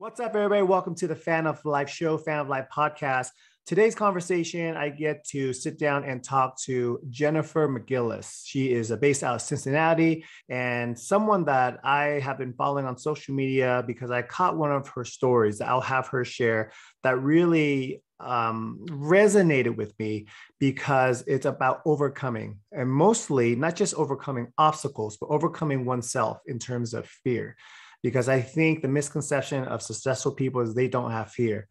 What's up, everybody? Welcome to the Fan of Life show, Fan of Life podcast. Today's conversation, I get to sit down and talk to Jennifer McGillis. She is based out of Cincinnati and someone that I have been following on social media because I caught one of her stories that I'll have her share that really resonated with me because it's about overcoming, and mostly not just overcoming obstacles, but overcoming oneself in terms of fear. Because I think the misconception of successful people is they don't have fear.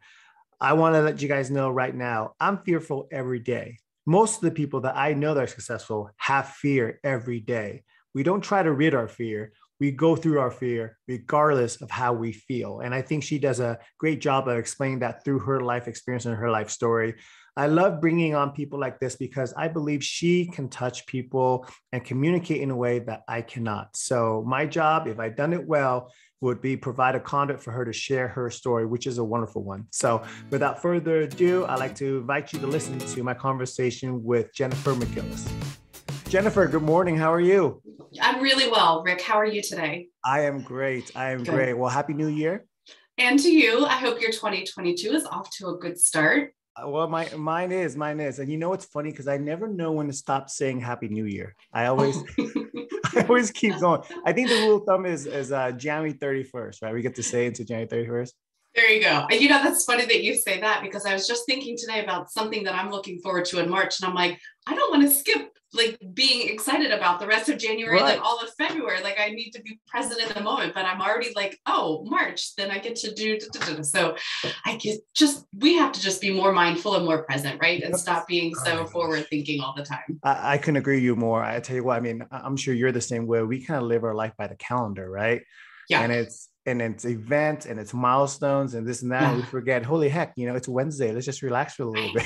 I want to let you guys know right now, I'm fearful every day. Most of the people that I know that are successful have fear every day. We don't try to rid our fear. We go through our fear regardless of how we feel. And I think she does a great job of explaining that through her life experience and her life story. I love bringing on people like this because I believe she can touch people and communicate in a way that I cannot. So my job, if I've done it well, would be provide a conduit for her to share her story, which is a wonderful one. So without further ado, I'd like to invite you to listen to my conversation with Jennifer McGillis. Jennifer, good morning. How are you? I'm really well. Rick, how are you today? I am great. Great. Well, Happy New Year. And to you, I hope your 2022 is off to a good start. Well, mine is. And you know, it's funny because I never know when to stop saying Happy New Year. I always keep going. I think the rule of thumb is January 31st, right? We get to say it until January 31st. There you go. You know, that's funny that you say that because I was just thinking today about something that I'm looking forward to in March. And I'm like, I don't want to skip like being excited about the rest of January, right. Like all of February. Like I need to be present in the moment, but I'm already like, oh, March, then I get to do. So we have to just be more mindful and more present, right? And stop being so forward thinking all the time. I couldn't agree with you more. I tell you what, I mean, I'm sure you're the same way. We kind of live our life by the calendar, right? Yeah. And it's events and it's milestones and this and that. Yeah. And we forget, holy heck, it's Wednesday. Let's just relax for a little bit.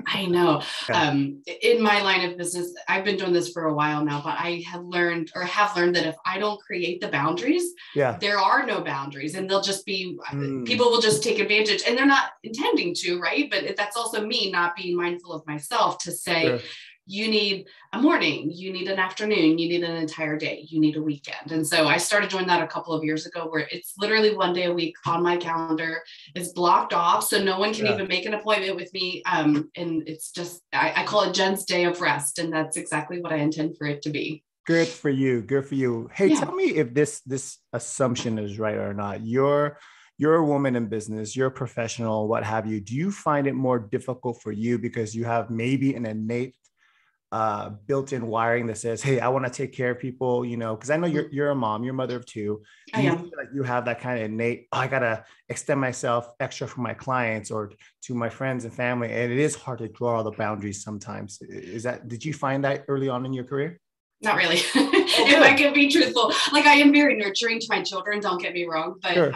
I know. Yeah. In my line of business, I've been doing this for a while now, but I have learned that if I don't create the boundaries, there are no boundaries, and they'll just be, people will just take advantage, and they're not intending to, right? But that's also me not being mindful of myself to say, sure. You need a morning, you need an afternoon, you need an entire day, you need a weekend. And so I started doing that a couple of years ago where it's literally one day a week on my calendar. It's blocked off. So no one can even make an appointment with me. And it's just, I call it Jen's day of rest. And that's exactly what I intend for it to be. Good for you. Good for you. Hey, Tell me if this assumption is right or not. You're a woman in business, you're a professional, what have you. Do you find it more difficult for you because you have maybe an innate built-in wiring that says, hey, I want to take care of people, because I know you're a mom, you're a mother of two. Do you feel like you have that kind of innate, I got to extend myself extra for my clients or to my friends and family. And it is hard to draw the boundaries sometimes. Did you find that early on in your career? Not really. If I can be truthful, like I am very nurturing to my children, don't get me wrong, but sure.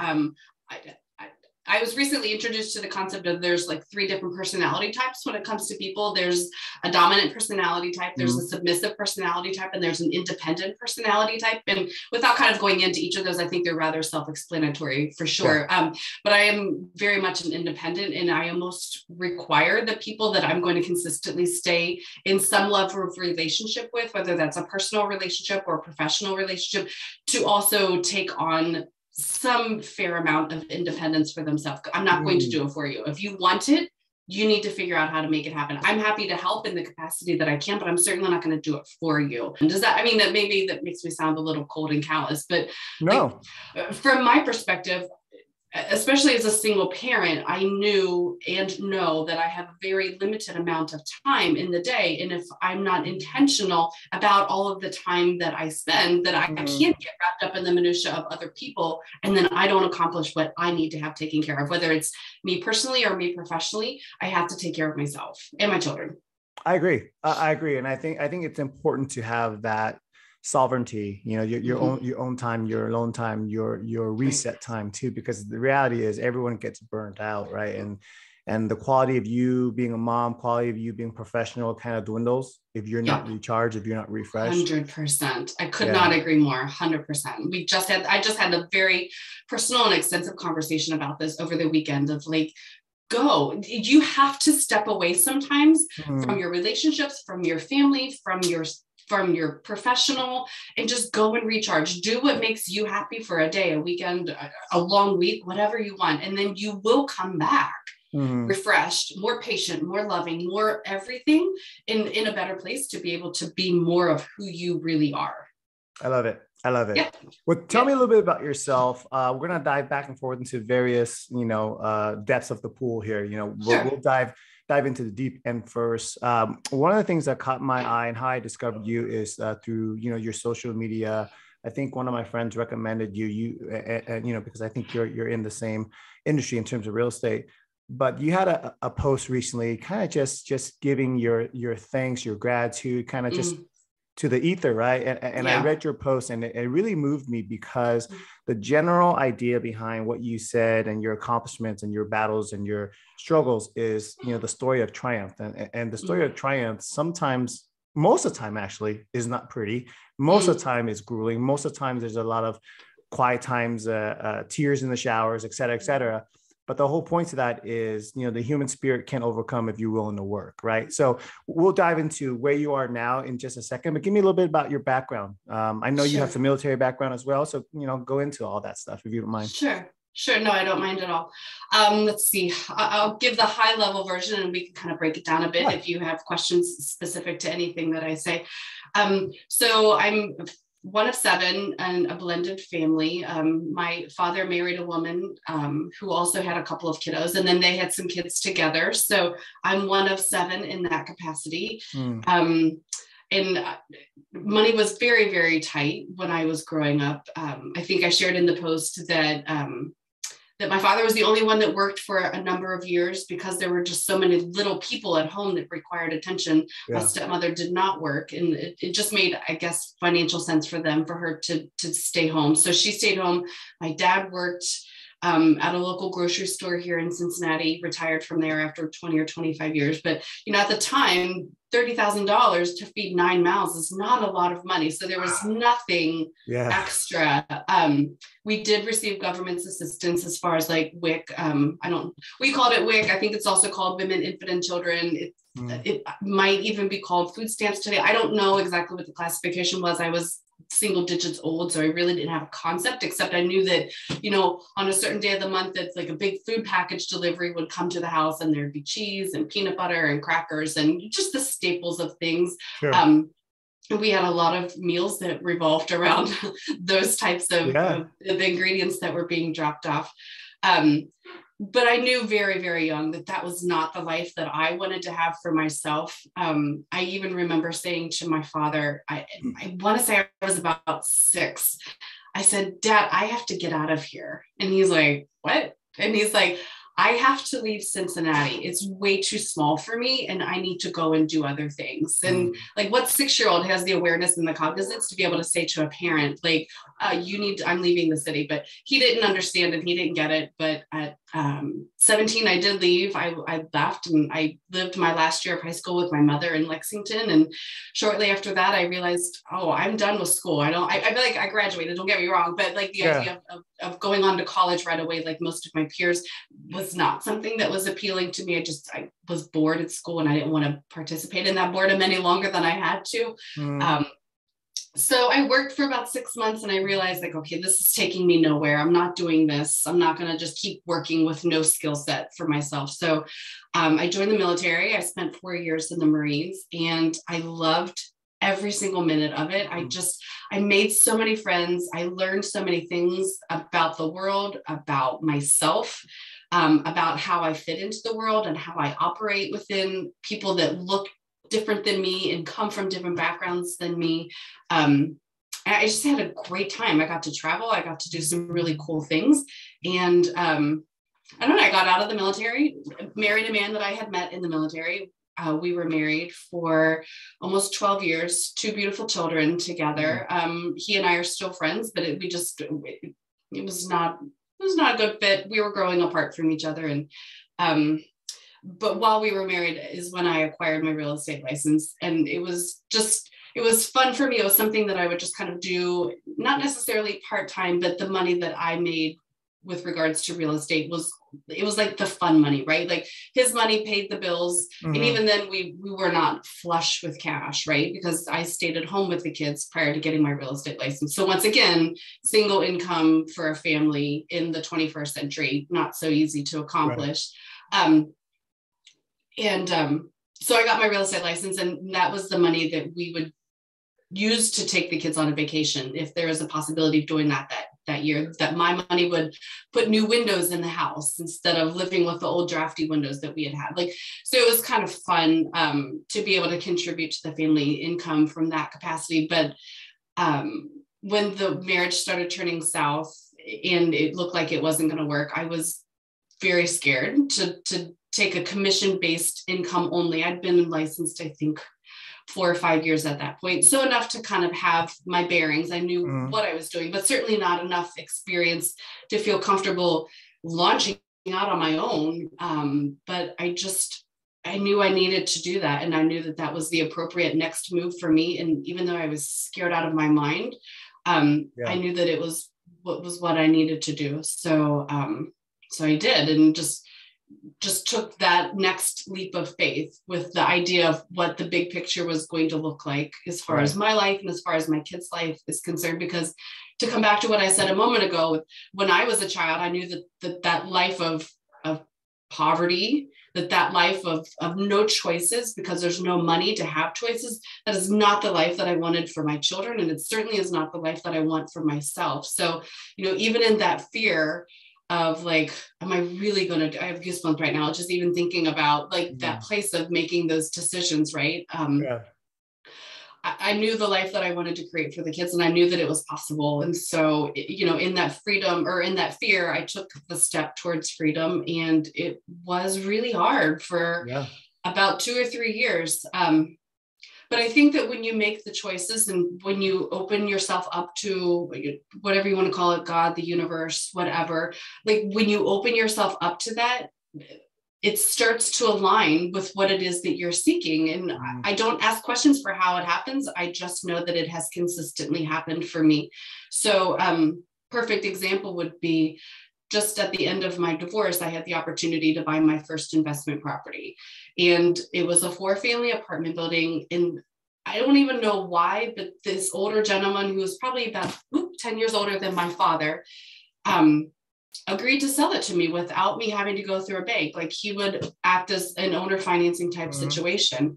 I was recently introduced to the concept of there's like 3 different personality types when it comes to people. There's a dominant personality type, there's a submissive personality type, and there's an independent personality type. And without kind of going into each of those, I think they're rather self-explanatory for sure. Yeah. But I am very much an independent, and I almost require the people that I'm going to consistently stay in some level of relationship with, whether that's a personal relationship or a professional relationship, to also take on some fair amount of independence for themselves. I'm not going to do it for you. If you want it, you need to figure out how to make it happen. I'm happy to help in the capacity that I can, but I'm certainly not going to do it for you. And that makes me sound a little cold and callous, but no. From my perspective, especially as a single parent, I knew and know that I have a very limited amount of time in the day. And if I'm not intentional about all of the time that I spend, that I can't get wrapped up in the minutia of other people. And then I don't accomplish what I need to have taken care of, whether it's me personally or me professionally. I have to take care of myself and my children. I agree. And I think it's important to have that sovereignty, your own time, your alone time, your reset time too, because the reality is everyone gets burnt out, right? And the quality of you being a mom, quality of you being professional kind of dwindles if you're not recharged, if you're not refreshed. 100%. I could not agree more. 100%. I just had a very personal and extensive conversation about this over the weekend of like, you have to step away sometimes from your relationships, from your family, from your from your professional and just go and recharge. Do what makes you happy for a day, a weekend, a long week, whatever you want. And then you will come back refreshed, more patient, more loving, more everything in a better place to be able to be more of who you really are. I love it. I love it. Yeah. Well, tell me a little bit about yourself. We're going to dive back and forth into various, depths of the pool here. We'll dive into the deep end first. One of the things that caught my eye and how I discovered you is through, your social media. I think one of my friends recommended you, because I think you're in the same industry in terms of real estate. But you had a post recently, kind of just giving your thanks, your gratitude, kind of just to the ether, right? And I read your post, and it really moved me because the general idea behind what you said and your accomplishments and your battles and your struggles is, the story of triumph. And the story of triumph sometimes, most of the time actually, is not pretty. Most of the time is grueling. Most of the time there's a lot of quiet times, tears in the showers, et cetera, et cetera. But the whole point to that is, the human spirit can overcome if you're willing to work, right? So we'll dive into where you are now in just a second, but give me a little bit about your background. I know you have some military background as well. So, go into all that stuff if you don't mind. Sure. No, I don't mind at all. Let's see. I'll give the high level version and we can kind of break it down a bit if you have questions specific to anything that I say. So I'm one of 7 and a blended family. My father married a woman who also had a couple of kiddos, and then they had some kids together. So I'm one of 7 in that capacity. And money was very, very tight when I was growing up. I think I shared in the post that that my father was the only one that worked for a number of years because there were just so many little people at home that required attention. My stepmother did not work, and it just made, I guess, financial sense for them, for her to stay home. So she stayed home. My dad worked at a local grocery store here in Cincinnati, retired from there after 20 or 25 years. But, at the time, $30,000 to feed 9 mouths is not a lot of money. So there was nothing extra. We did receive government assistance as far as like WIC. We called it WIC. I think it's also called Women, Infant, and Children. It might even be called food stamps today. I don't know exactly what the classification was. I was single digits old, so I really didn't have a concept, except I knew that, on a certain day of the month, it's like a big food package delivery would come to the house, and there'd be cheese and peanut butter and crackers and just the staples of things. We had a lot of meals that revolved around those types of the ingredients that were being dropped off. But I knew very, very young that was not the life that I wanted to have for myself. I even remember saying to my father, I want to say I was about 6. I said, "Dad, I have to get out of here." And he's like, "What?" And he's like, "I have to leave Cincinnati. It's way too small for me, and I need to go and do other things." And like, what 6-year-old has the awareness and the cognizance to be able to say to a parent, like, I'm leaving the city? But he didn't understand and he didn't get it. But at 17, I did leave. I left, and I lived my last year of high school with my mother in Lexington. And shortly after that, I realized, I'm done with school. I feel like I graduated, don't get me wrong, but like the idea of going on to college right away, like most of my peers, was not something that was appealing to me. I was bored at school, and I didn't want to participate in that boredom any longer than I had to. So I worked for about 6 months, and I realized, like, okay, this is taking me nowhere. I'm not doing this. I'm not going to just keep working with no skill set for myself. So I joined the military. I spent 4 years in the Marines, and I loved every single minute of it. I made so many friends. I learned so many things about the world, about myself, about how I fit into the world and how I operate within people that look different than me and come from different backgrounds than me. And I just had a great time. I got to travel. I got to do some really cool things. And I don't know, I got out of the military, married a man that I had met in the military. We were married for almost 12 years, 2 beautiful children together. He and I are still friends, but it was not a good fit. We were growing apart from each other. And but while we were married is when I acquired my real estate license. And it was fun for me. It was something that I would just kind of do, not necessarily part-time, but the money that I made with regards to real estate was like the fun money, right? Like his money paid the bills. And even then we were not flush with cash, right? Because I stayed at home with the kids prior to getting my real estate license. So once again, single income for a family in the 21st century, not so easy to accomplish. Right. So I got my real estate license, and that was the money that we would use to take the kids on a vacation. If there is a possibility of doing that year, that my money would put new windows in the house instead of living with the old drafty windows that we had. Like, so it was kind of fun to be able to contribute to the family income from that capacity. But when the marriage started turning south and it looked like it wasn't going to work, I was very scared to take a commission-based income only. I'd been licensed, I think, 4 or 5 years at that point. So enough to kind of have my bearings. I knew what I was doing, but certainly not enough experience to feel comfortable launching out on my own. But I knew I needed to do that. And I knew that was the appropriate next move for me. And even though I was scared out of my mind, I knew that it was what I needed to do. So I did, and just took that next leap of faith with the idea of what the big picture was going to look like as far as my life and as far as my kids' life is concerned. Because to come back to what I said a moment ago, when I was a child, I knew that life of poverty, that life of no choices, because there's no money to have choices, that is not the life that I wanted for my children. And it certainly is not the life that I want for myself. So, even in that fear of like, am I really going to, I have goosebumps right now, just even thinking about like that place of making those decisions, right? I knew the life that I wanted to create for the kids, and I knew that it was possible. And so, in that freedom, or in that fear, I took the step towards freedom, and it was really hard for about 2 or 3 years. But I think that when you make the choices and when you open yourself up to whatever you want to call it, God, the universe, whatever, like when you open yourself up to that, it starts to align with what it is that you're seeking. And I don't ask questions for how it happens. I just know that it has consistently happened for me. So perfect example would be, just at the end of my divorce, I had the opportunity to buy my first investment property. And it was a 4-family apartment building. And I don't even know why, but this older gentleman, who was probably about 10 years older than my father, agreed to sell it to me without me having to go through a bank. Like, he would act as an owner financing type situation.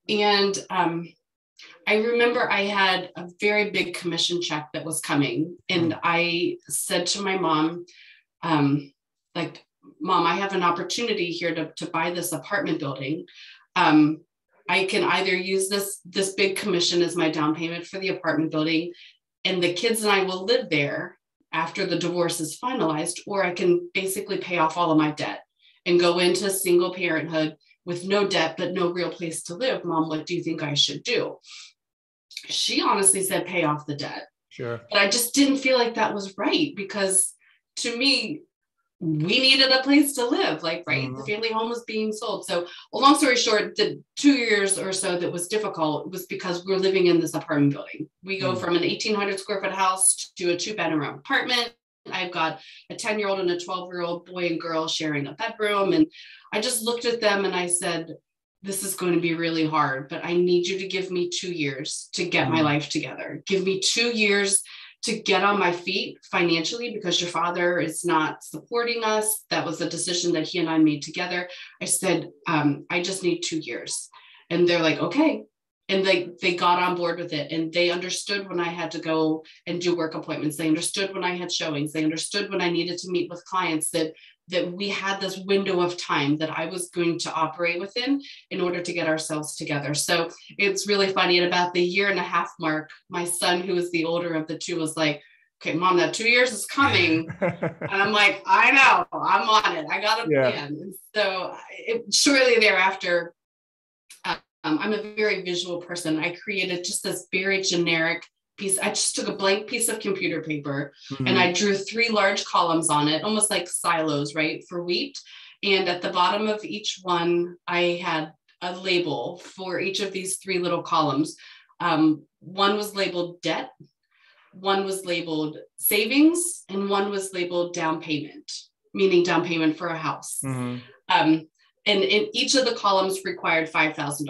And I remember I had a very big commission check that was coming. And I said to my mom, Mom, I have an opportunity here to buy this apartment building. I can either use this big commission as my down payment for the apartment building, and the kids and I will live there after the divorce is finalized, or I can basically pay off all of my debt and go into single parenthood with no debt, but no real place to live. Mom, what do you think I should do? She honestly said, pay off the debt. Sure. But I just didn't feel like that was right, because to me, we needed a place to live, the family home was being sold. So, well, long story short, the 2 years or so that was difficult was because we're living in this apartment building. We go from an 1,800 square foot house to a 2-bedroom apartment. I've got a 10-year-old and a 12-year-old boy and girl sharing a bedroom. And I just looked at them and I said, this is going to be really hard, but I need you to give me 2 years to get my life together. Give me 2 years to get on my feet financially, because your father is not supporting us. That was a decision that he and I made together. I said, I just need 2 years. And they're like, okay. And they got on board with it. And they understood when I had to go and do work appointments. They understood when I had showings. They understood when I needed to meet with clients, that we had this window of time that I was going to operate within in order to get ourselves together. So it's really funny. At about the 1.5 year mark, my son, who is the older of the two, was like, okay, Mom, that 2 years is coming. And I'm like, I know, I'm on it. I got a plan. And so shortly thereafter, I'm a very visual person. I created just this very generic piece. I just took a blank piece of computer paper and I drew 3 large columns on it, almost like silos, right, for wheat. And at the bottom of each one, I had a label for each of these 3 little columns. One was labeled debt, one was labeled savings and one was labeled down payment, meaning down payment for a house. And in each of the columns required $5,000.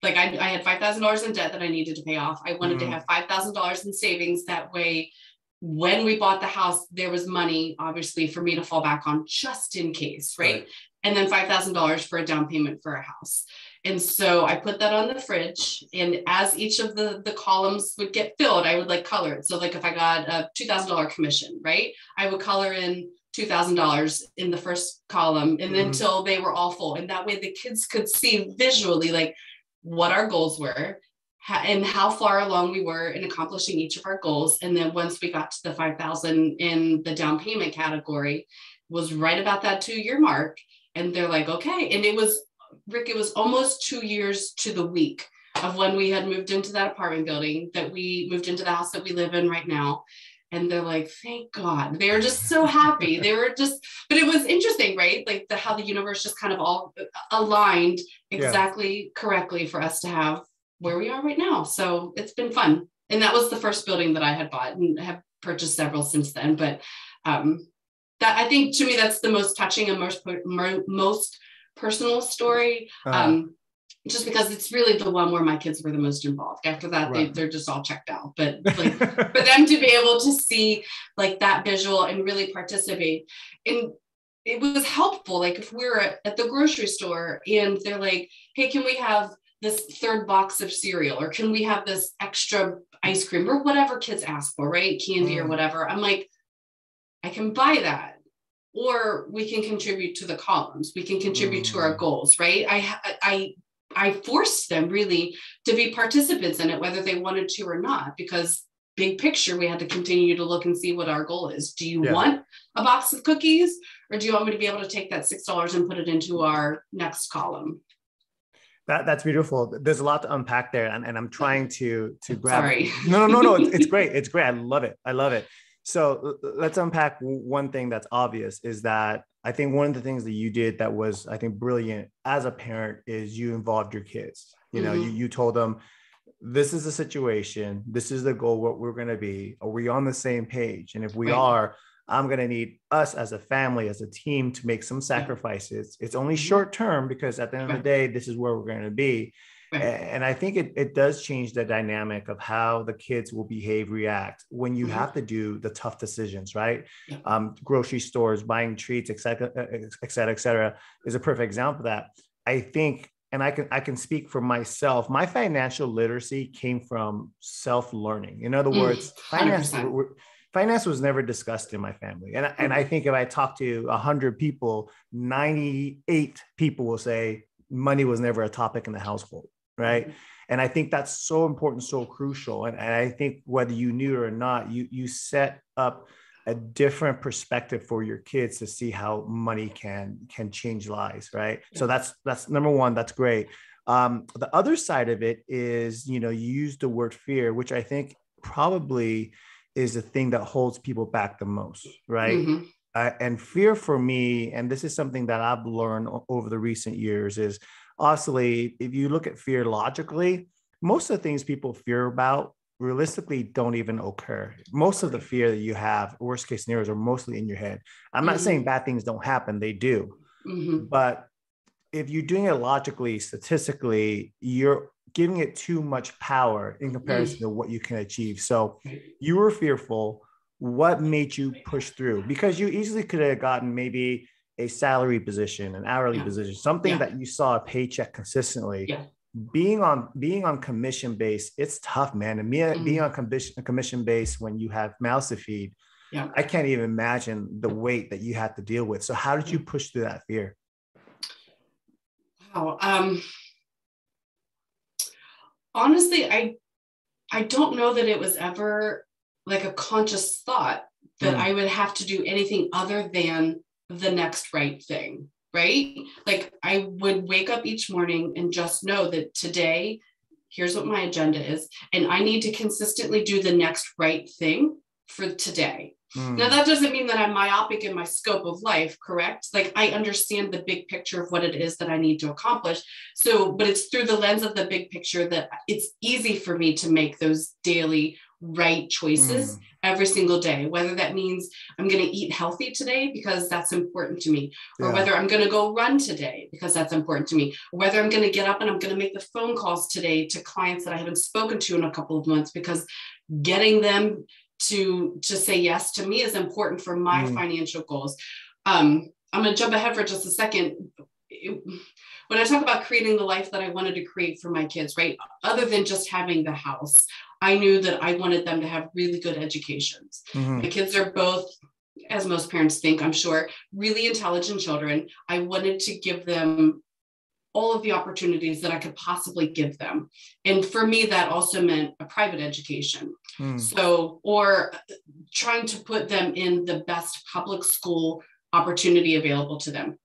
Like I had $5,000 in debt that I needed to pay off. I wanted to have $5,000 in savings. That way, when we bought the house, there was money, obviously, for me to fall back on just in case, right? And then $5,000 for a down payment for a house. And so I put that on the fridge. And as each of the columns would get filled, I would like color it. So like if I got a $2,000 commission, right? I would color in $2,000 in the first column and then until they were all full. And that way the kids could see visually like what our goals were and how far along we were in accomplishing each of our goals. And then once we got to the 5,000 in the down payment category, was right about that 2-year mark. And they're like, okay. And it was, Rick, it was almost 2 years to the week of when we had moved into that apartment building, that we moved into the house that we live in right now. And they're like, thank God. They were just so happy. They were just, but it was interesting, right? Like how the universe just kind of all aligned exactly correctly for us to have where we are right now. So it's been fun. And that was the first building that I had bought and have purchased several since then. But that, I think, to me, that's the most touching and most personal story. Just because it's really the one where my kids were the most involved. After that, they're just all checked out. But like for them to be able to see like that visual and really participate, and it was helpful. Like if we were at the grocery store and they're like, hey, can we have this third box of cereal, or can we have this extra ice cream, or whatever kids ask for, right? Candy or whatever. I'm like, I can buy that. Or we can contribute to the columns. We can contribute to our goals, right? I forced them really to be participants in it, whether they wanted to or not, because big picture, we had to continue to look and see what our goal is. Do you want a box of cookies, or do you want me to be able to take that $6 and put it into our next column? That's beautiful. There's a lot to unpack there, and I'm trying to grab. Sorry. No. It's great. It's great. I love it. So let's unpack one thing that's obvious is that I think one of the things that you did that was, I think, brilliant as a parent is you involved your kids. You know, you told them, this is the situation, this is the goal, what we're going to be. Are we on the same page? And if we are, I'm going to need us as a family, as a team, to make some sacrifices. It's only short term, because at the end of the day, this is where we're going to be. And I think it does change the dynamic of how the kids will behave, react when you have to do the tough decisions, right? Grocery stores, buying treats, et cetera, is a perfect example of that. I think, and I can speak for myself, my financial literacy came from self-learning. In other words, finance was never discussed in my family. And I think if I talk to 100 people, 98 people will say money was never a topic in the household. Right. And I think that's so important, so crucial. And I think whether you knew it or not, you set up a different perspective for your kids to see how money can change lives. Right. So that's number one. That's great. The other side of it is, you used the word fear, which I think probably is the thing that holds people back the most. Right. And fear for me, and this is something that I've learned over the recent years, is honestly, if you look at fear logically, most of the things people fear about realistically don't even occur. Most of the fear that you have, worst case scenarios, are mostly in your head. I'm not saying bad things don't happen, they do. But if you're doing it logically, statistically, you're giving it too much power in comparison to what you can achieve. So you were fearful. What made you push through? Because you easily could have gotten maybe a salary position, an hourly position, something that you saw a paycheck consistently. Being on commission based, it's tough, man. And being on commission based when you have mouths to feed, I can't even imagine the weight that you had to deal with. So how did you push through that fear? Wow. Honestly, I don't know that it was ever like a conscious thought that I would have to do anything other than the next right thing, right? Like I would wake up each morning and just know that today, here's what my agenda is. And I need to consistently do the next right thing for today. Now, that doesn't mean that I'm myopic in my scope of life, correct? Like I understand the big picture of what it is that I need to accomplish. So, but it's through the lens of the big picture that it's easy for me to make those daily right choices every single day, whether that means I'm going to eat healthy today because that's important to me, or whether I'm going to go run today because that's important to me, or whether I'm going to get up and I'm going to make the phone calls today to clients that I haven't spoken to in a couple of months, because getting them to say yes to me is important for my financial goals. I'm going to jump ahead for just a second. When I talk about creating the life that I wanted to create for my kids, right? Other than just having the house, I knew that I wanted them to have really good educations. My kids are both, as most parents think, I'm sure, really intelligent children. I wanted to give them all of the opportunities that I could possibly give them. And for me, that also meant a private education. So, or trying to put them in the best public school opportunity available to them.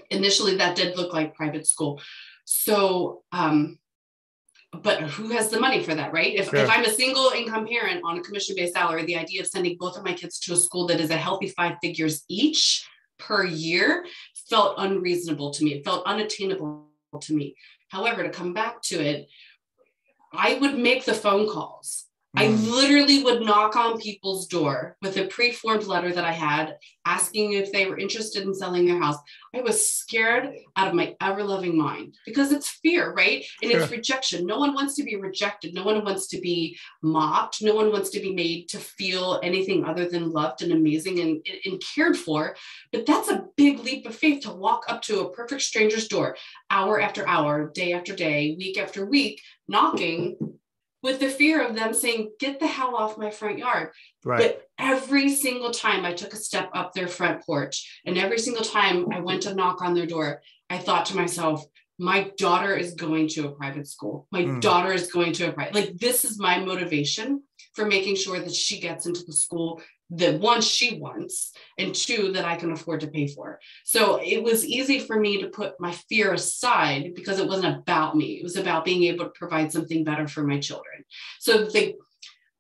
Initially, that did look like private school. So, but who has the money for that, right? If I'm a single income parent on a commission-based salary, the idea of sending both of my kids to a school that is a healthy 5 figures each per year felt unreasonable to me. It felt unattainable to me. However, to come back to it, I would make the phone calls. I literally would knock on people's door with a pre-formed letter that I had asking if they were interested in selling their house. I was scared out of my ever-loving mind because it's fear, right? And it's rejection. No one wants to be rejected. No one wants to be mocked. No one wants to be made to feel anything other than loved and amazing and cared for. But that's a big leap of faith to walk up to a perfect stranger's door, hour after hour, day after day, week after week, knocking, with the fear of them saying, get the hell off my front yard. But every single time I took a step up their front porch, and every single time I went to knock on their door, I thought to myself, my daughter is going to a private school. My daughter is going to a private, like, this is my motivation for making sure that she gets into the school that, one, she wants, and two, that I can afford to pay for. So it was easy for me to put my fear aside because it wasn't about me. It was about being able to provide something better for my children. So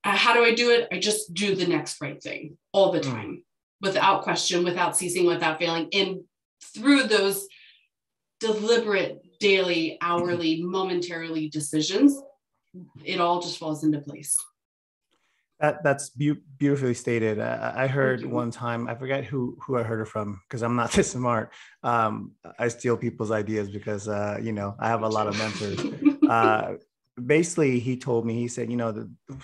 how do I do it? I just do the next right thing all the time, without question, without ceasing, without failing. And through those deliberate, daily, hourly, momentarily decisions, it all just falls into place. That's beautifully stated. I heard one time, I forget who I heard it from, because I'm not this smart. I steal people's ideas because, I have a lot of mentors. Basically, he told me, he said,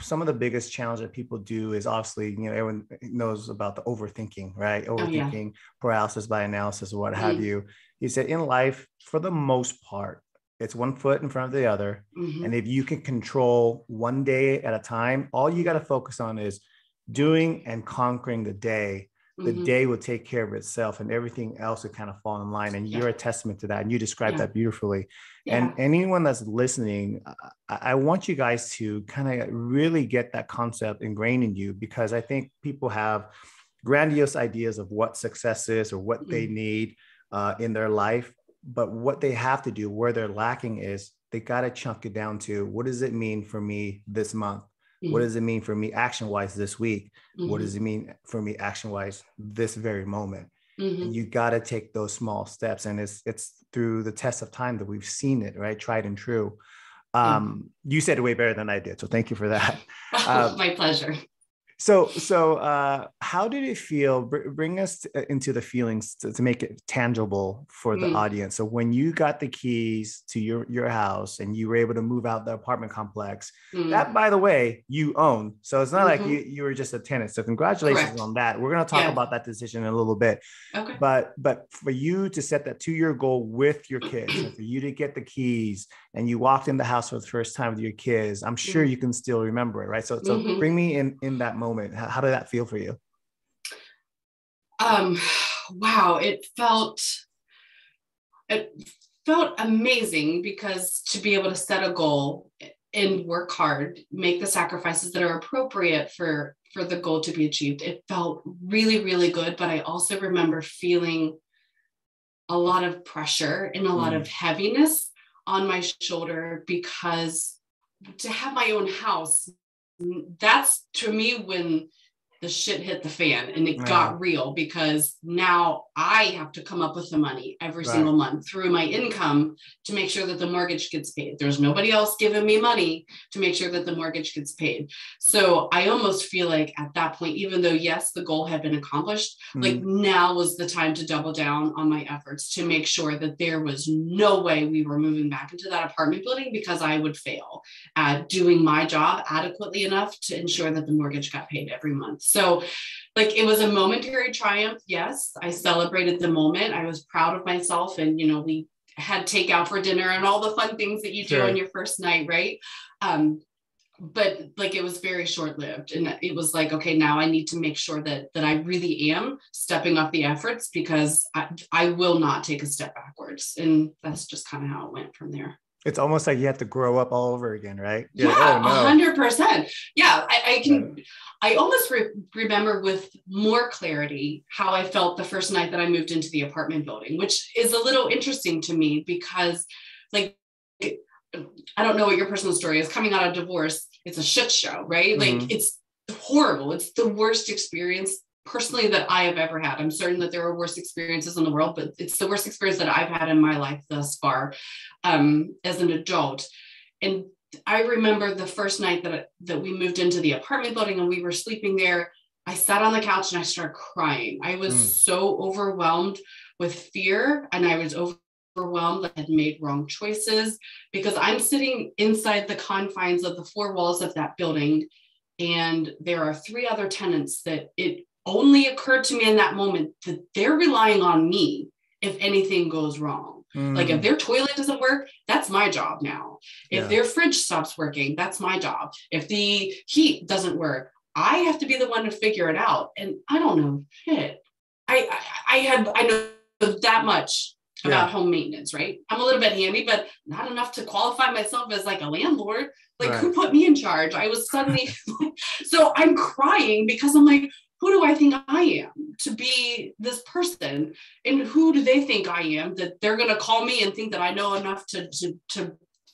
some of the biggest challenge that people do is obviously, everyone knows about the overthinking, right? Overthinking, paralysis by analysis, or what have you. He said, in life, for the most part, it's one foot in front of the other. And if you can control one day at a time, all you got to focus on is doing and conquering the day. The day will take care of itself, and everything else will kind of fall in line. And you're a testament to that. And you described that beautifully. And anyone that's listening, I want you guys to kind of really get that concept ingrained in you, because I think people have grandiose ideas of what success is or what they need in their life. But what they have to do, where they're lacking, is they got to chunk it down to, what does it mean for me this month? What does it mean for me action-wise this week? What does it mean for me action-wise this very moment? And you got to take those small steps. And it's through the test of time that we've seen it, right? Tried and true. You said it way better than I did. So thank you for that. My pleasure. So how did it feel? Bring us into the feelings to make it tangible for the audience. So when you got the keys to your house and you were able to move out the apartment complex, that, by the way, you own. So it's not like you were just a tenant. So congratulations on that. We're going to talk about that decision in a little bit. Okay. But for you to set that 2-year goal with your kids, and for you to get the keys and you walked in the house for the first time with your kids, I'm sure you can still remember it, right? So bring me in that moment. How did that feel for you? Wow, it felt amazing, because to be able to set a goal and work hard, make the sacrifices that are appropriate for the goal to be achieved, it felt really, really good. But I also remember feeling a lot of pressure and a lot of heaviness on my shoulder, because to have my own house, that's, to me, when the shit hit the fan and it got real, because now I have to come up with the money every single month through my income to make sure that the mortgage gets paid. There's nobody else giving me money to make sure that the mortgage gets paid. So I almost feel like at that point, even though, yes, the goal had been accomplished, like now was the time to double down on my efforts to make sure that there was no way we were moving back into that apartment building, because I would fail at doing my job adequately enough to ensure that the mortgage got paid every month. So like, it was a momentary triumph. Yes, I celebrated the moment. I was proud of myself. And, you know, we had takeout for dinner and all the fun things that you do on your first night, right? But like, it was very short-lived. And it was like, okay, now I need to make sure that I really am stepping up the efforts, because I will not take a step backwards. And that's just kind of how it went from there. It's almost like you have to grow up all over again, right? Yeah, 100%. Yeah, I almost remember with more clarity how I felt the first night that I moved into the apartment building, which is a little interesting to me because, like, I don't know what your personal story is. Coming out of divorce, it's a shit show, right? Like, it's horrible. It's the worst experience personally that I have ever had. I'm certain that there are worse experiences in the world, but it's the worst experience that I've had in my life thus far, as an adult. And I remember the first night that we moved into the apartment building and we were sleeping there, I sat on the couch and I started crying. I was so overwhelmed with fear, and I was overwhelmed that I had made wrong choices, because I'm sitting inside the confines of the four walls of that building. And there are 3 other tenants that it only occurred to me in that moment that they're relying on me if anything goes wrong. Like, if their toilet doesn't work, that's my job now. If their fridge stops working, that's my job. If the heat doesn't work, I have to be the one to figure it out. And I don't know shit. I know that much about home maintenance, right? I'm a little bit handy, but not enough to qualify myself as like a landlord. Like, who put me in charge? I was suddenly, so I'm crying because I'm like, who do I think I am to be this person? And who do they think I am that they're going to call me and think that I know enough to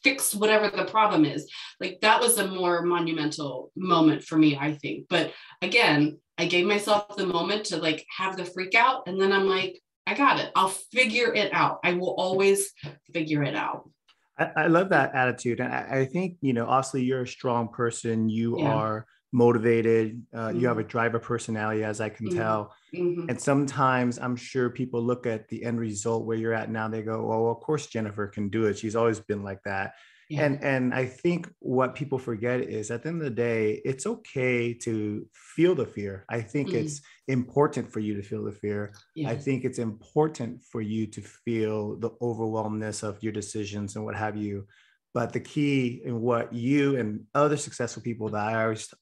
fix whatever the problem is? Like, that was a more monumental moment for me, I think. But again, I gave myself the moment to like have the freak out. And then I'm like, I got it. I'll figure it out. I will always figure it out. I love that attitude. And I think, you know, obviously you're a strong person. You are motivated. You have a driver personality, as I can tell. And sometimes I'm sure people look at the end result where you're at now. They go, well, of course, Jennifer can do it. She's always been like that. And I think what people forget is at the end of the day, it's okay to feel the fear. I think it's important for you to feel the fear. I think it's important for you to feel the overwhelmness of your decisions and what have you. But the key in what you and other successful people that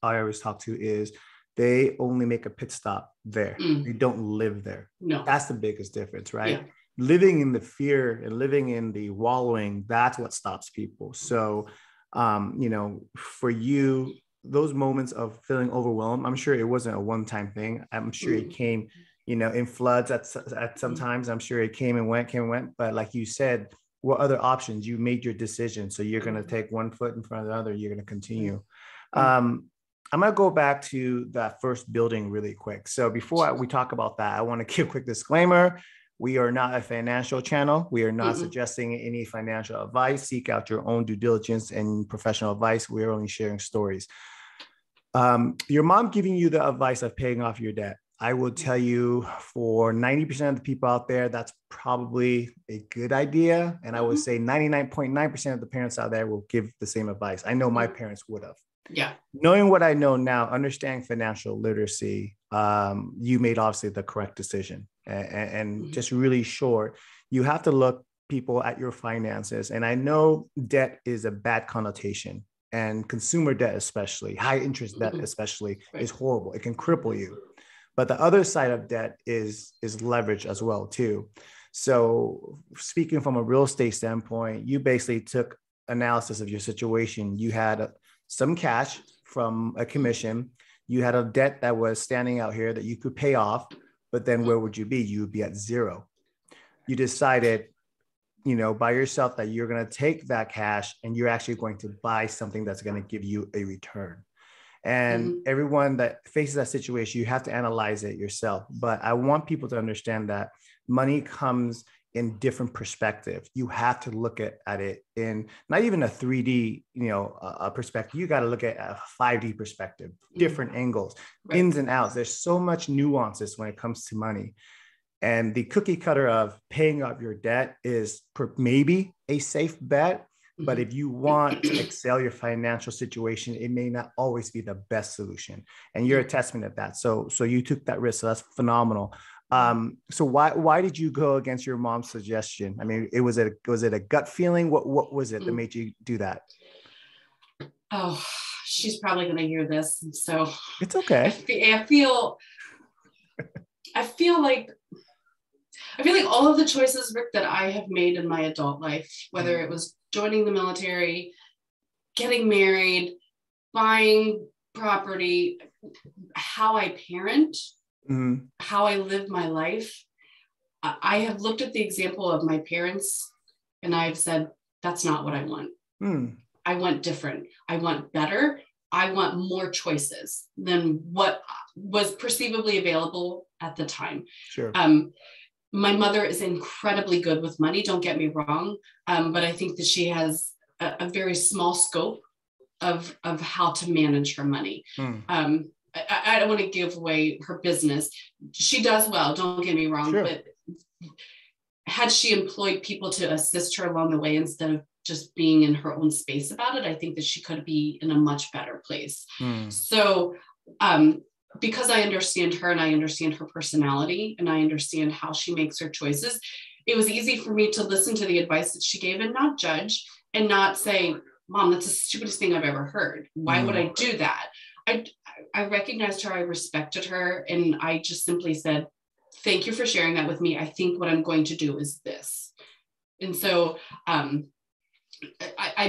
I always talk to is they only make a pit stop there. They don't live there. No, that's the biggest difference, right? Living in the fear and living in the wallowing, that's what stops people. So, you know, for you, those moments of feeling overwhelmed, I'm sure it wasn't a one-time thing. I'm sure it came, you know, in floods at some times. I'm sure it came and went. But like you said, what other options? You made your decision. So you're going to take one foot in front of the other. You're going to continue. I'm going to go back to that first building really quick. So before we talk about that, I want to give a quick disclaimer. We are not a financial channel. We are not suggesting any financial advice. Seek out your own due diligence and professional advice. We are only sharing stories. Your mom giving you the advice of paying off your debt. I will tell you, for 90% of the people out there, that's probably a good idea. And I would say 99.9% of the parents out there will give the same advice. I know my parents would have. Yeah. Knowing what I know now, understanding financial literacy, you made obviously the correct decision. And just really short, you have to look people at your finances. And I know debt is a bad connotation, and consumer debt, especially high interest debt, especially is horrible. It can cripple you. But the other side of debt is leverage as well too. So speaking from a real estate standpoint, you basically took analysis of your situation. You had some cash from a commission. You had a debt that was standing out here that you could pay off, but then where would you be? You would be at zero. You decided, you know, by yourself that you're going to take that cash and you're actually going to buy something that's going to give you a return. And everyone that faces that situation, you have to analyze it yourself. But I want people to understand that money comes in different perspective. You have to look at it in not even a 3D, a perspective. You got to look at a 5D perspective, different angles, ins and outs. There's so much nuances when it comes to money. And the cookie cutter of paying off your debt is maybe a safe bet. But if you want to excel your financial situation, it may not always be the best solution. And you're a testament of that. So you took that risk. So that's phenomenal. So why did you go against your mom's suggestion? I mean, was it a gut feeling? What was it that made you do that? Oh, she's probably going to hear this. So it's okay. I feel like all of the choices, Rick, that I have made in my adult life, whether it was joining the military, getting married, buying property, how I parent, how I live my life. I have looked at the example of my parents and I've said, that's not what I want. I want different. I want better. I want more choices than what was perceivably available at the time. Sure. My mother is incredibly good with money. Don't get me wrong. But I think that she has a very small scope of how to manage her money. I don't want to give away her business. She does well, don't get me wrong, but had she employed people to assist her along the way instead of just being in her own space about it, I think that she could be in a much better place. So because I understand her and I understand her personality and I understand how she makes her choices, it was easy for me to listen to the advice that she gave and not judge and not say, Mom, that's the stupidest thing I've ever heard. Why would I do that? I recognized her, I respected her, and I just simply said, thank you for sharing that with me. I think what I'm going to do is this. And so I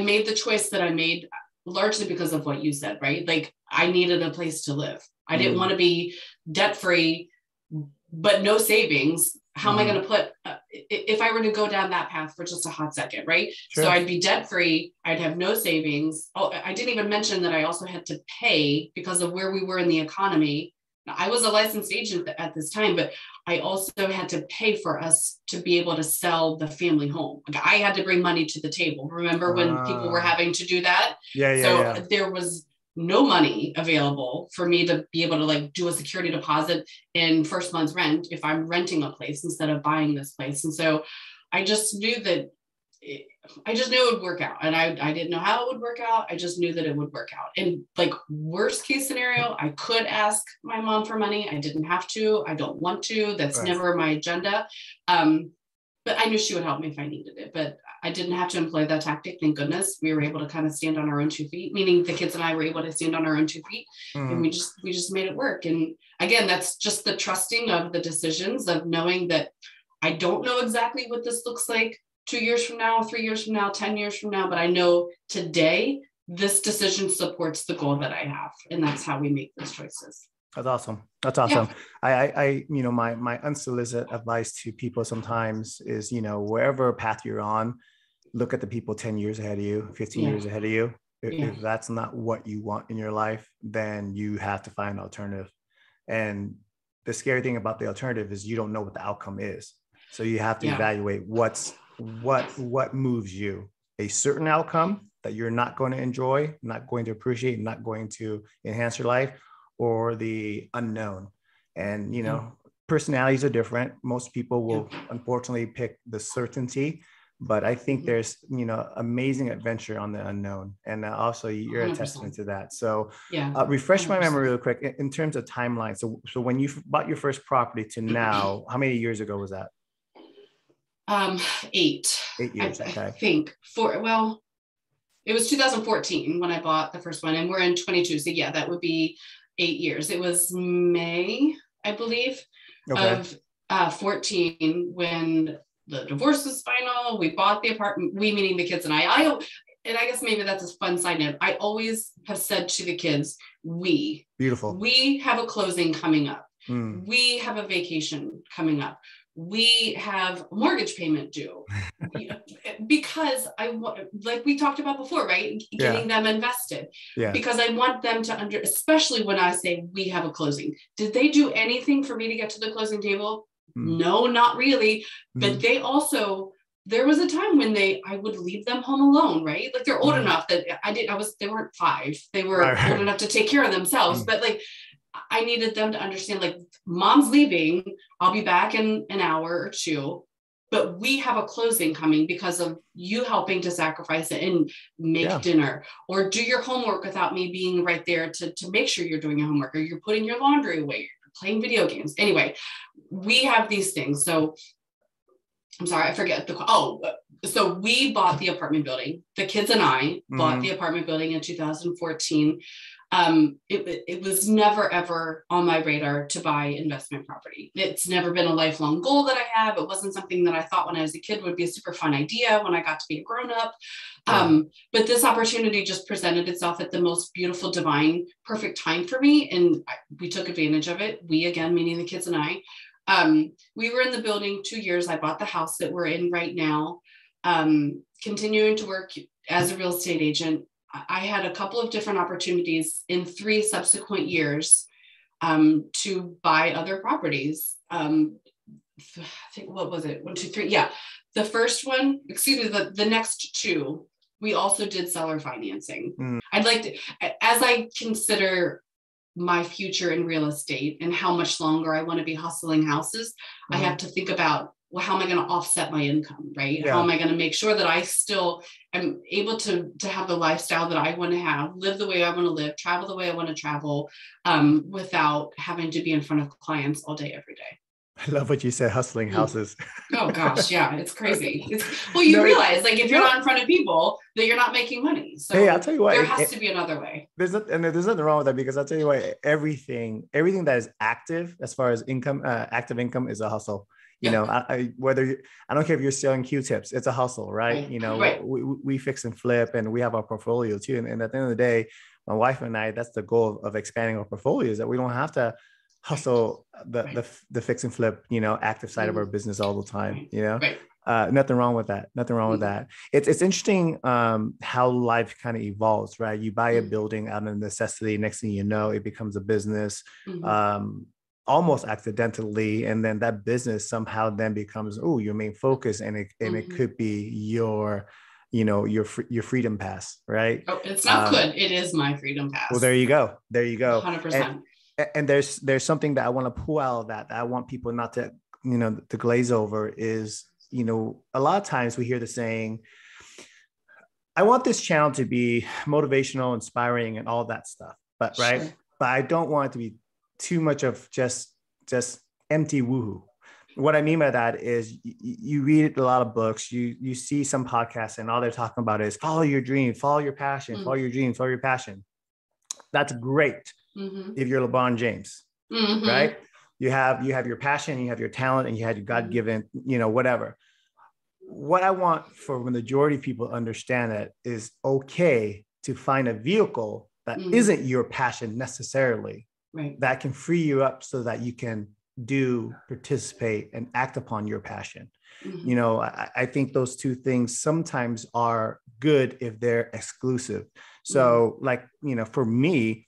made the choice that I made largely because of what you said, right? Like I needed a place to live. I didn't want to be debt-free, but no savings. How am I going to put, if I were to go down that path for just a hot second, right? Sure. So I'd be debt-free. I'd have no savings. Oh, I didn't even mention that I also had to pay because of where we were in the economy. Now, I was a licensed agent at this time, but I also had to pay for us to be able to sell the family home. Like I had to bring money to the table. Remember when people were having to do that? So there was no money available for me to be able to like do a security deposit in first month's rent if I'm renting a place instead of buying this place. And so I just knew that it would work out. And I didn't know how it would work out. I just knew that it would work out. And like worst case scenario, I could ask my mom for money. I didn't have to. I don't want to. That's never my agenda. But I knew she would help me if I needed it. But I didn't have to employ that tactic. Thank goodness. We were able to kind of stand on our own 2 feet, meaning the kids and I were able to stand on our own 2 feet. And we just made it work. And again, that's just the trusting of the decisions of knowing that I don't know exactly what this looks like 2 years from now, 3 years from now, 10 years from now, but I know today this decision supports the goal that I have. And that's how we make those choices. That's awesome. That's awesome. Yeah. My unsolicited advice to people sometimes is, wherever path you're on, look at the people 10 years ahead of you, 15 years ahead of you. If that's not what you want in your life, then you have to find an alternative. And the scary thing about the alternative is you don't know what the outcome is. So you have to evaluate what moves you. A certain outcome that you're not going to enjoy, not going to appreciate, not going to enhance your life, or the unknown. And, personalities are different. Most people will unfortunately pick the certainty, but I think there's, amazing adventure on the unknown. And also you're 100%. A testament to that. So refresh 100%. My memory real quick in terms of timeline. So when you bought your first property to now, how many years ago was that? 8 years. I think it was 2014 when I bought the first one and we're in 22. So that would be 8 years. It was May, I believe, of 14 when the divorce was final. We bought the apartment, we meaning the kids and I guess maybe that's a fun side note. I always have said to the kids, we have a closing coming up. We have a vacation coming up. we have a mortgage payment due because like we talked about before, right? Getting them invested. Yeah. Because I want them to especially when I say we have a closing. Did they do anything for me to get to the closing table? No, not really. But they also, there was a time when I would leave them home alone, right? Like they're old enough that they weren't 5. They were old enough to take care of themselves. But like, I needed them to understand, like, mom's leaving, I'll be back in an hour or 2, but we have a closing coming because of you helping to sacrifice it and make dinner or do your homework without me being right there to make sure you're doing your homework, or you're putting your laundry away, you're playing video games. Anyway, we have these things. So I'm sorry, I forget so we bought the apartment building. The kids and I bought the apartment building in 2014. It was never, ever on my radar to buy investment property. It's never been a lifelong goal that I have. It wasn't something that I thought when I was a kid would be a super fun idea when I got to be a grown up. But this opportunity just presented itself at the most beautiful, divine, perfect time for me. And we took advantage of it. We, again, meaning the kids and I. We were in the building 2 years. I bought the house that we're in right now, continuing to work as a real estate agent. I had a couple of different opportunities in 3 subsequent years to buy other properties. I think, what was it? 1, 2, 3. Yeah. The first one, the next 2, we also did seller financing. I'd like to, as I consider my future in real estate and how much longer I want to be hustling houses, I have to think about, well, how am I going to offset my income, right? Yeah. How am I going to make sure that I still am able to have the lifestyle that I want to have, live the way I want to live, travel the way I want to travel, without having to be in front of clients all day, every day. I love what you said, hustling houses. Oh gosh, yeah, it's crazy. You realize, like, if you're not in front of people, that you're not making money. So hey, I'll tell you what, there has to be another way. There's nothing wrong with that, because I'll tell you what, everything that is active as far as income, active income, is a hustle. You know, I don't care if you're selling Q-tips, it's a hustle, right? You know, we fix and flip, and we have our portfolio too. And at the end of the day, my wife and I, that's the goal of expanding our portfolio, is that we don't have to hustle the fix and flip, you know, active side of our business all the time, you know. Nothing wrong with that. With that. It's interesting how life kind of evolves, right? You buy a building out of necessity. Next thing you know, it becomes a business. Almost accidentally, and then that business somehow then becomes your main focus, and it could be your, you know, your freedom pass, right? Oh, it's not good. It is my freedom pass. Well, there you go. 100%. And there's something that I want to pull out of that I want people not to, you know, to glaze over is, you know, a lot of times we hear the saying, I want this channel to be motivational, inspiring, and all that stuff, but right, but I don't want it to be too much of just empty woohoo. What I mean by that is you read a lot of books, you see some podcasts, and all they're talking about is follow your dream, follow your passion, follow your dream, follow your passion. That's great if you're LeBron James, right? You have your passion, you have your talent, and you have your God-given, you know, whatever. What I want for the majority of people to understand that is okay to find a vehicle that isn't your passion necessarily. Right. That can free you up so that you can participate, and act upon your passion. You know, I think those two things sometimes are good if they're exclusive. So like, you know, for me,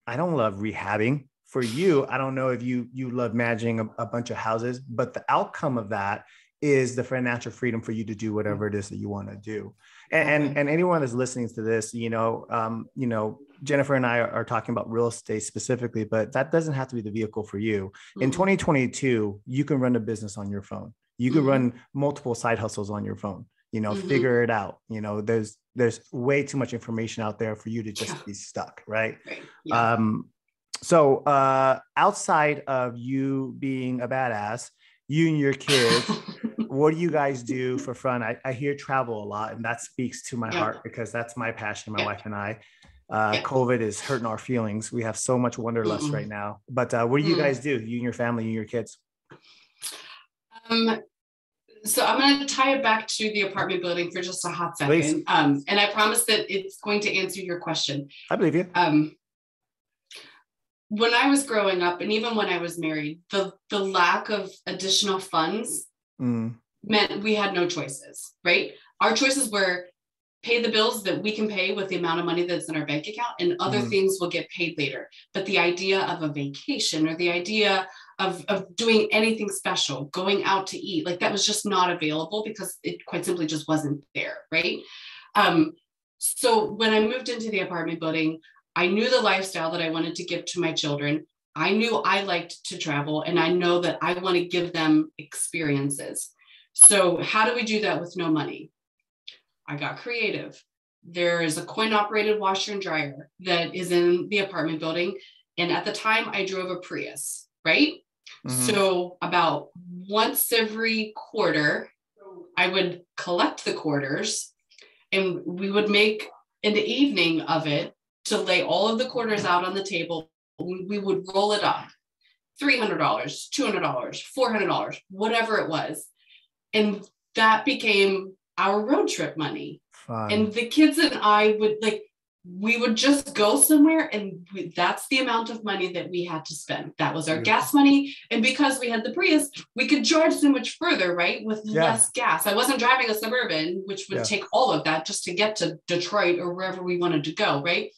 I don't love rehabbing. For you, I don't know if you love managing a bunch of houses, but the outcome of that is the financial freedom for you to do whatever it is that you want to do. And anyone that's listening to this, you know, Jennifer and I are talking about real estate specifically, but that doesn't have to be the vehicle for you. In 2022, you can run a business on your phone. You can run multiple side hustles on your phone, you know, figure it out. You know, there's way too much information out there for you to just be stuck. Right. So outside of you being a badass, you and your kids, what do you guys do for fun? I hear travel a lot, and that speaks to my heart, because that's my passion, my wife and I. COVID is hurting our feelings. We have so much wanderlust right now. But what do you guys do, you and your family, you and your kids? So I'm going to tie it back to the apartment building for just a hot second. Please. And I promise that it's going to answer your question. I believe you. when I was growing up, and even when I was married, the lack of additional funds meant we had no choices, right? Our choices were pay the bills that we can pay with the amount of money that's in our bank account, and other things will get paid later. But the idea of a vacation, or the idea of doing anything special, going out to eat, like that was just not available because it quite simply just wasn't there, right? So when I moved into the apartment building, I knew the lifestyle that I wanted to give to my children. I knew I liked to travel, and I know that I want to give them experiences. So how do we do that with no money? I got creative. There is a coin-operated washer and dryer that is in the apartment building. And at the time, I drove a Prius, right? So about once every quarter, I would collect the quarters, and we would make an evening of it to lay all of the quarters out on the table. We would roll it up, $300, $200, $400, whatever it was. And that became our road trip money. Fun. And the kids and I would we would just go somewhere, and that's the amount of money that we had to spend. That was our gas money. And because we had the Prius, we could charge so much further, right? With less gas. I wasn't driving a Suburban, which would take all of that just to get to Detroit or wherever we wanted to go, right?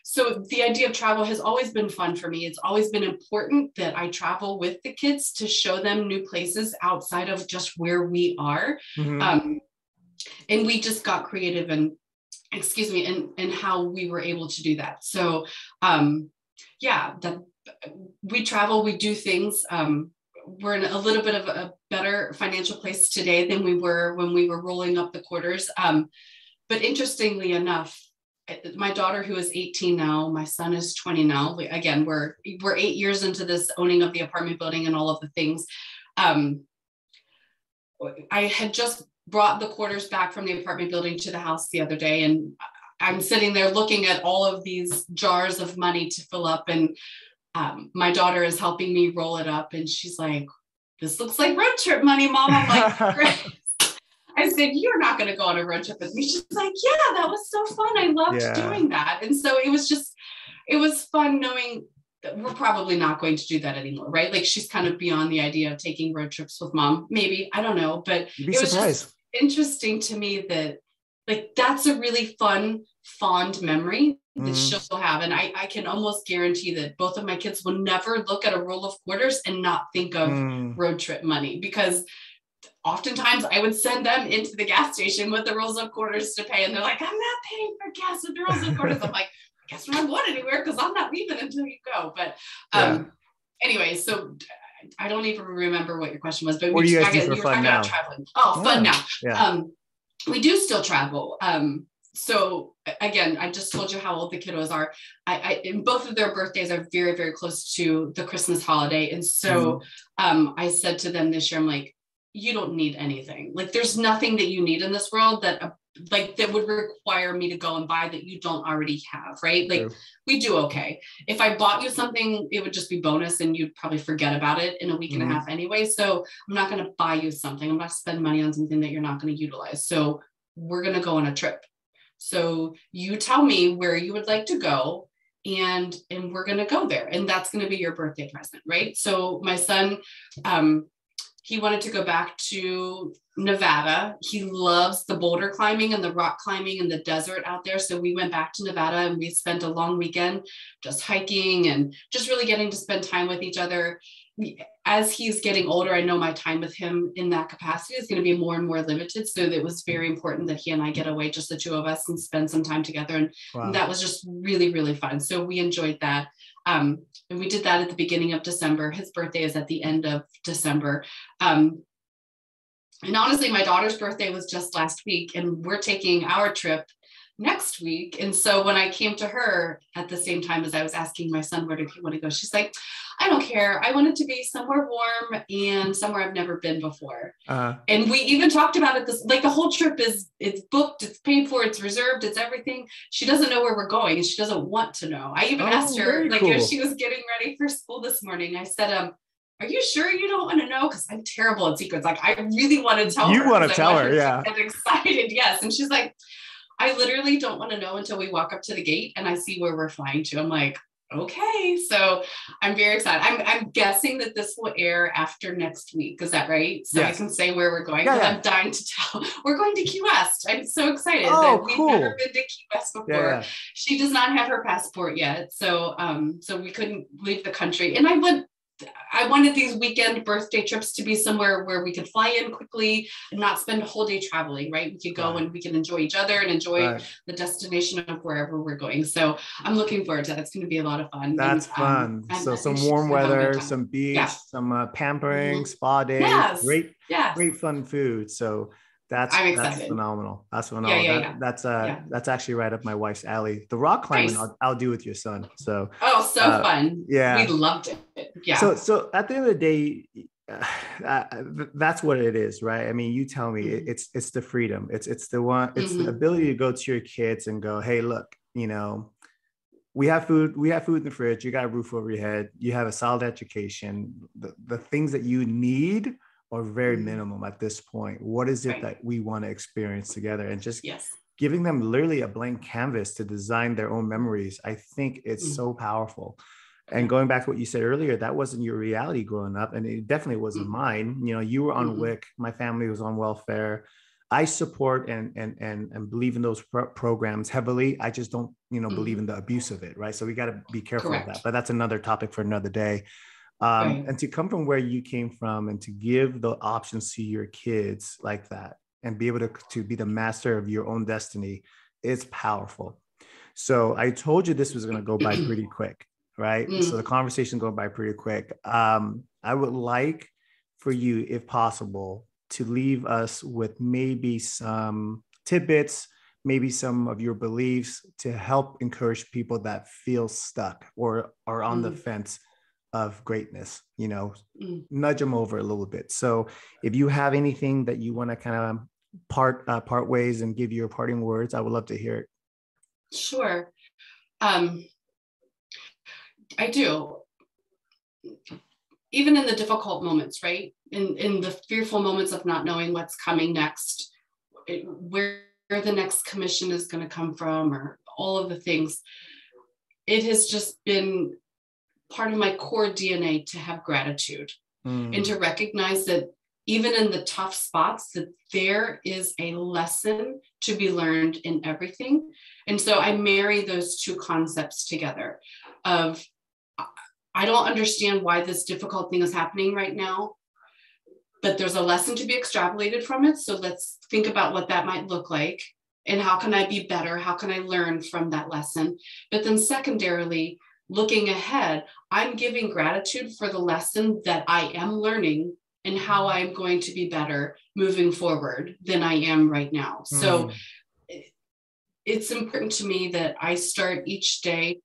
So the idea of travel has always been fun for me. It's always been important that I travel with the kids to show them new places outside of just where we are. And we just got creative and how we were able to do that. So we travel, we do things. We're in a little bit of a better financial place today than we were when we were rolling up the quarters. But interestingly enough, my daughter, who is 18 now, my son is 20 now. Again, we're 8 years into this owning of the apartment building and all of the things. I had just brought the quarters back from the apartment building to the house the other day, and I'm sitting there looking at all of these jars of money to fill up, and my daughter is helping me roll it up, and she's like, "This looks like road trip money, Mom." I'm like, "Great." I said, "You're not going to go on a road trip with me." She's like, "Yeah, that was so fun. I loved doing that." And so it was fun knowing that we're probably not going to do that anymore, right? Like, she's kind of beyond the idea of taking road trips with Mom. Maybe, I don't know, but it was just interesting to me that that's a really fond memory that she'll have. And I can almost guarantee that both of my kids will never look at a roll of quarters and not think of road trip money, because oftentimes I would send them into the gas station with the rolls of quarters to pay. And they're like, "I'm not paying for gas with the rolls of quarters." I'm like, "I guess we're not going anywhere because I'm not leaving until you go." But anyway, so I don't even remember what your question was, but you were talking about traveling. Fun now. Yeah. We do still travel. So again, I just told you how old the kiddos are. And both of their birthdays are very, very close to the Christmas holiday. And so I said to them this year, I'm like, "You don't need anything. Like, there's nothing that you need in this world that would require me to go and buy that you don't already have, right? Like, we do okay. If I bought you something, it would just be bonus, and you'd probably forget about it in a week and a half anyway. So I'm not going to buy you something. I'm not spend money on something that you're not going to utilize. So we're going to go on a trip. So you tell me where you would like to go, and we're going to go there. And that's going to be your birthday present, right?" So my son, he wanted to go back to Nevada. He loves the boulder climbing and the rock climbing and the desert out there. So we went back to Nevada, and we spent a long weekend just hiking and just really getting to spend time with each other. As he's getting older, I know my time with him in that capacity is going to be more and more limited. So it was very important that he and I get away, just the two of us, and spend some time together. And that was just really, really fun. So we enjoyed that. And we did that at the beginning of December. His birthday is at the end of December. And honestly, my daughter's birthday was just last week, and we're taking our trip next week. And so when I came to her at the same time as I was asking my son, "Where did he want to go?" she's like, "I don't care. I want it to be somewhere warm and somewhere I've never been before." And we even talked about it. The whole trip it's booked, it's paid for, it's reserved, it's everything. She doesn't know where we're going, and she doesn't want to know. I even asked her, if she was getting ready for school this morning, I said, "Are you sure you don't want to know? Because I'm terrible at secrets. Like, I really want to tell her." You want to tell her, yeah. Get excited, yes. And she's like, "I literally don't want to know until we walk up to the gate and I see where we're flying to." I'm like, okay. So I'm very excited. I'm guessing that this will air after next week. Is that right? So yes. I can say where we're going, because I'm dying to tell. We're going to Key West. I'm so excited. Oh, We've cool. never been to Key West before. Yeah. She does not have her passport yet. So so we couldn't leave the country. And I wanted these weekend birthday trips to be somewhere where we could fly in quickly and not spend a whole day traveling, right? We could go and we can enjoy each other and enjoy the destination of wherever we're going. So I'm looking forward to that. It's going to be a lot of fun. That's fun. So some warm weather, some beach, some pampering, spa days, great fun food. So that's phenomenal. That's phenomenal. Yeah. That's actually right up my wife's alley. The rock climbing, I'll do with your son. So fun. Yeah, we loved it. Yeah. So at the end of the day, that's what it is, right? I mean, you tell me, it's the freedom. It's the one. It's the ability to go to your kids and go, hey, look, we have food in the fridge. You got a roof over your head. You have a solid education. The things that you need are very minimum at this point. What is it that we want to experience together? And just giving them literally a blank canvas to design their own memories. I think it's so powerful. And going back to what you said earlier, that wasn't your reality growing up. And it definitely wasn't mine. You were on WIC. My family was on welfare. I support and believe in those programs heavily. I just don't, believe in the abuse of it. Right. So we got to be careful of that, but that's another topic for another day. And to come from where you came from and to give the options to your kids like that and be able to be the master of your own destiny, it's powerful. So I told you this was going to go by pretty quick, right? So the conversation going by pretty quick. I would like for you, if possible, to leave us with maybe some tidbits, maybe some of your beliefs to help encourage people that feel stuck or are on the fence of greatness, nudge them over a little bit. So if you have anything that you want to kind of part ways and give your parting words, I would love to hear it. Sure. I do. Even in the difficult moments, right? In the fearful moments of not knowing what's coming next, where the next commission is going to come from, or all of the things, it has just been part of my core DNA to have gratitude and to recognize that even in the tough spots, that there is a lesson to be learned in everything. And so I marry those two concepts together of, I don't understand why this difficult thing is happening right now, but there's a lesson to be extrapolated from it. So let's think about what that might look like and how can I be better? How can I learn from that lesson? But then secondarily, looking ahead, I'm giving gratitude for the lesson that I am learning and how I'm going to be better moving forward than I am right now. So it's important to me that I start each day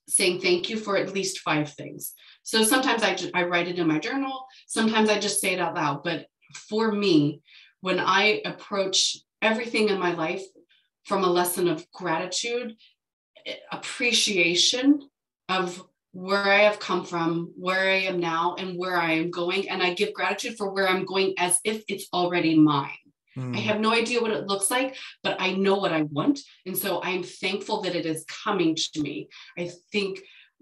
saying thank you for at least 5 things. So sometimes I write it in my journal. Sometimes I just say it out loud. But for me, when I approach everything in my life from a lesson of gratitude, appreciation of where I have come from, where I am now, and where I am going. And I give gratitude for where I'm going as if it's already mine. I have no idea what it looks like, but I know what I want. And so I'm thankful that it is coming to me. I think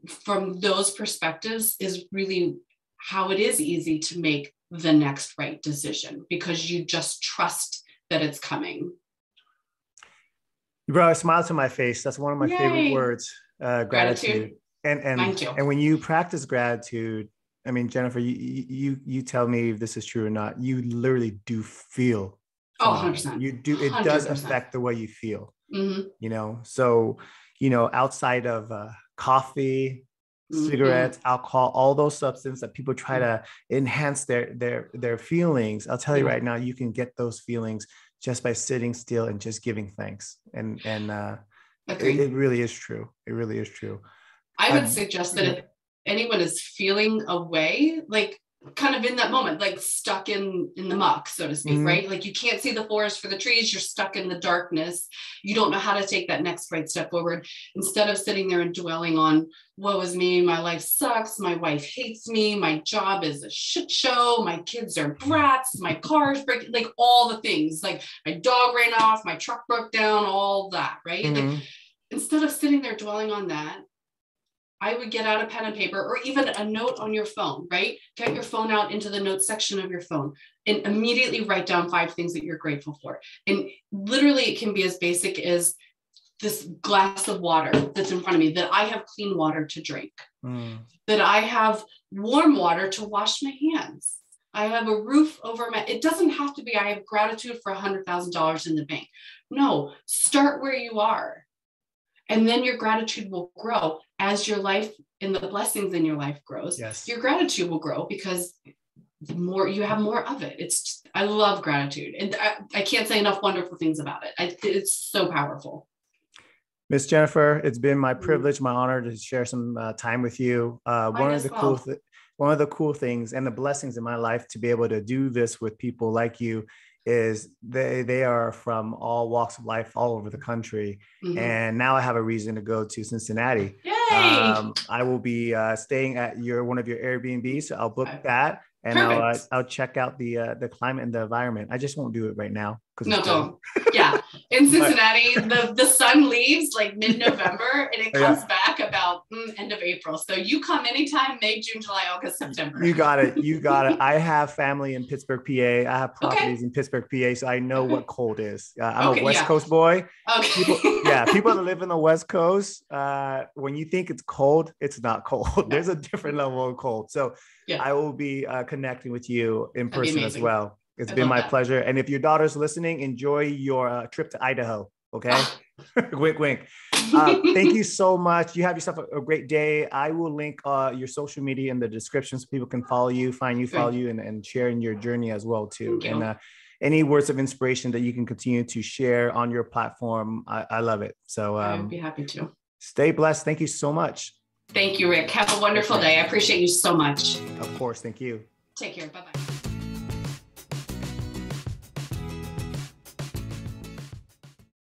from those perspectives is really how it is easy to make the next right decision, because you just trust that it's coming. You brought a smile to my face. That's one of my favorite words, gratitude. And when you practice gratitude, I mean, Jennifer, you tell me if this is true or not. You literally do feel. 100%. You do. It 100%. Does affect the way you feel. So outside of coffee, cigarettes, alcohol, all those substances that people try to enhance their feelings. I'll tell you right now, you can get those feelings just by sitting still and just giving thanks. And it really is true. It really is true. I would suggest that if anyone is feeling a way, like kind of in that moment, like stuck in the muck, so to speak, right? Like you can't see the forest for the trees, you're stuck in the darkness. You don't know how to take that next right step forward. Instead of sitting there and dwelling on, woe is me, my life sucks, my wife hates me, my job is a shit show, my kids are brats, my car's breaking, like all the things, like my dog ran off, my truck broke down, all that, right? Like instead of sitting there dwelling on that, I would get out a pen and paper, or even a note on your phone, right? Get your phone out into the notes section of your phone and immediately write down 5 things that you're grateful for. And literally it can be as basic as this glass of water that's in front of me, that I have clean water to drink, that I have warm water to wash my hands. I have a roof over my, it doesn't have to be, I have gratitude for $100,000 in the bank. No, start where you are. And then your gratitude will grow as your life and the blessings in your life grows. Yes. Your gratitude will grow because the more you have more of it. I love gratitude. And I can't say enough wonderful things about it. It's so powerful. Miss Jennifer, it's been my privilege, my honor to share some time with you. One of the cool things and the blessings in my life to be able to do this with people like you is they are from all walks of life, all over the country. And now I have a reason to go to Cincinnati. Yay! I will be staying at one of your Airbnbs, so I'll book that. And I'll check out the climate and the environment. I just won't do it right now. No, don't. Yeah. In Cincinnati, the sun leaves like mid-November and it comes back about end of April. So you come anytime, May, June, July, August, September. You got it. You got it. I have family in Pittsburgh, PA. I have properties in Pittsburgh, PA. So I know what cold is. I'm a West Coast boy. Okay. People that live in the West Coast, when you think it's cold, it's not cold. There's a different level of cold. So I will be connecting with you in person as well. It's been my pleasure. And if your daughter's listening, enjoy your trip to Idaho. Okay. Wink, wink. Thank you so much. You have yourself a great day. I will link your social media in the description so people can follow you, follow you, and share in your journey as well too. And any words of inspiration that you can continue to share on your platform, I love it. So I'd be happy to. Stay blessed. Thank you so much. Thank you, Rick. Have a wonderful day. I appreciate you so much. Of course. Thank you. Take care. Bye-bye.